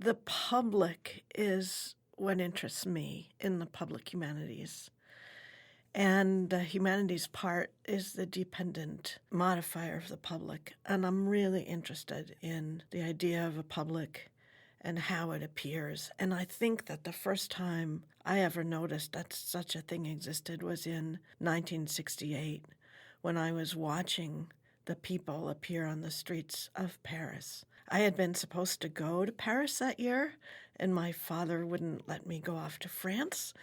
The public is what interests me in the public humanities. And the humanities part is the dependent modifier of the public. And I'm really interested in the idea of a public and how it appears. And I think that the first time I ever noticed that such a thing existed was in 1968 when I was watching the people appear on the streets of Paris. I had been supposed to go to Paris that year, and my father wouldn't let me go off to France.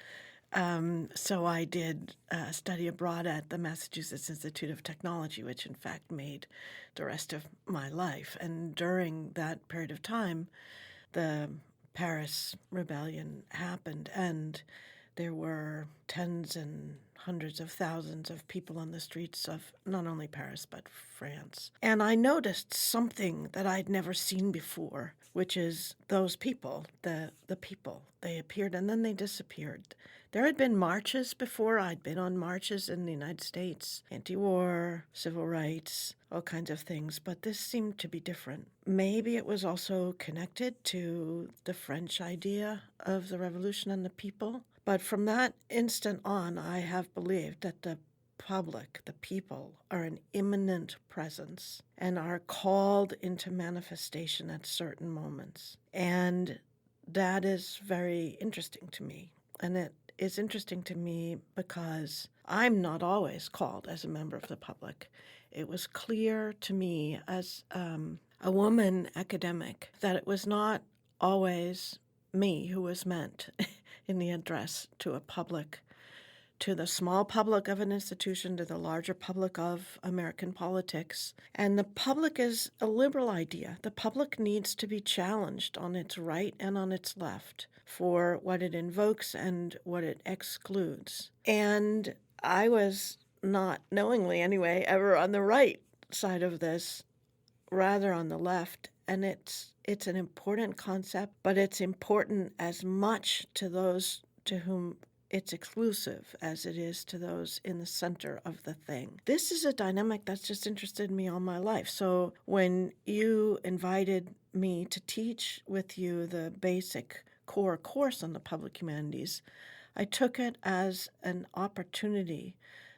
So I did study abroad at the Massachusetts Institute of Technology, which in fact made the rest of my life. And during that period of time, the Paris Rebellion happened, and there were tens and hundreds of thousands of people on the streets of not only Paris, but France. And I noticed something that I'd never seen before, which is those people, the people. They appeared and then they disappeared. There had been marches before. I'd been on marches in the United States, anti-war, civil rights, all kinds of things, but this seemed to be different. Maybe it was also connected to the French idea of the revolution and the people. But from that instant on, I have believed that the public, the people, are an immanent presence and are called into manifestation at certain moments. And that is very interesting to me. And it is interesting to me because I'm not always called as a member of the public. It was clear to me as a woman academic that it was not always me who was meant in the address to a public, to the small public of an institution, to the larger public of American politics. And the public is a liberal idea. The public needs to be challenged on its right and on its left for what it invokes and what it excludes. And I was not knowingly anyway ever on the right side of this, rather on the left. And it's an important concept, but it's important as much to those to whom it's exclusive as it is to those in the center of the thing. This is a dynamic that's just interested me all my life. So when you invited me to teach with you the basic core course on the public humanities, I took it as an opportunity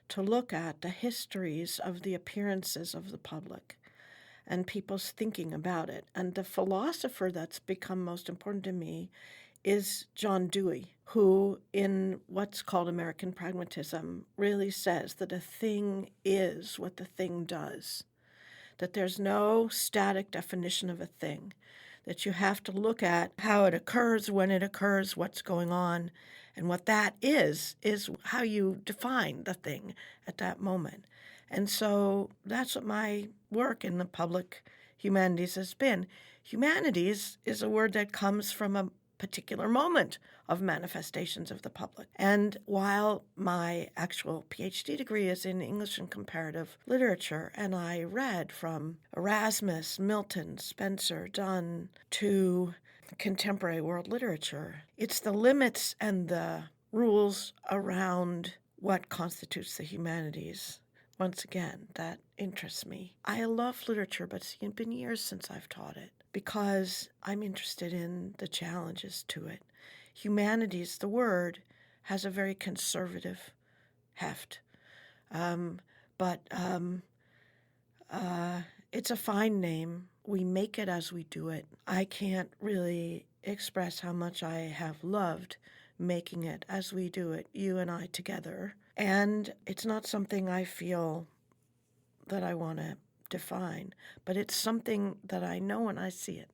to look at the histories of the appearances of the public and people's thinking about it. And the philosopher that's become most important to me is John Dewey, who in what's called American pragmatism really says that a thing is what the thing does, that there's no static definition of a thing, that you have to look at how it occurs, when it occurs, what's going on, and what that is how you define the thing at that moment. And so that's what my work in the public humanities has been. Humanities is a word that comes from a particular moment of manifestations of the public. And while my actual PhD degree is in English and comparative literature, and I read from Erasmus, Milton, Spencer, Donne, to contemporary world literature, it's the limits and the rules around what constitutes the humanities, once again, that interests me. I love literature, but it's been years since I've taught it because I'm interested in the challenges to it. Humanities, the word, has a very conservative heft, but it's a fine name. We make it as we do it. I can't really express how much I have loved making it as we do it, you and I together. And it's not something I feel that I want to define, but it's something that I know when I see it.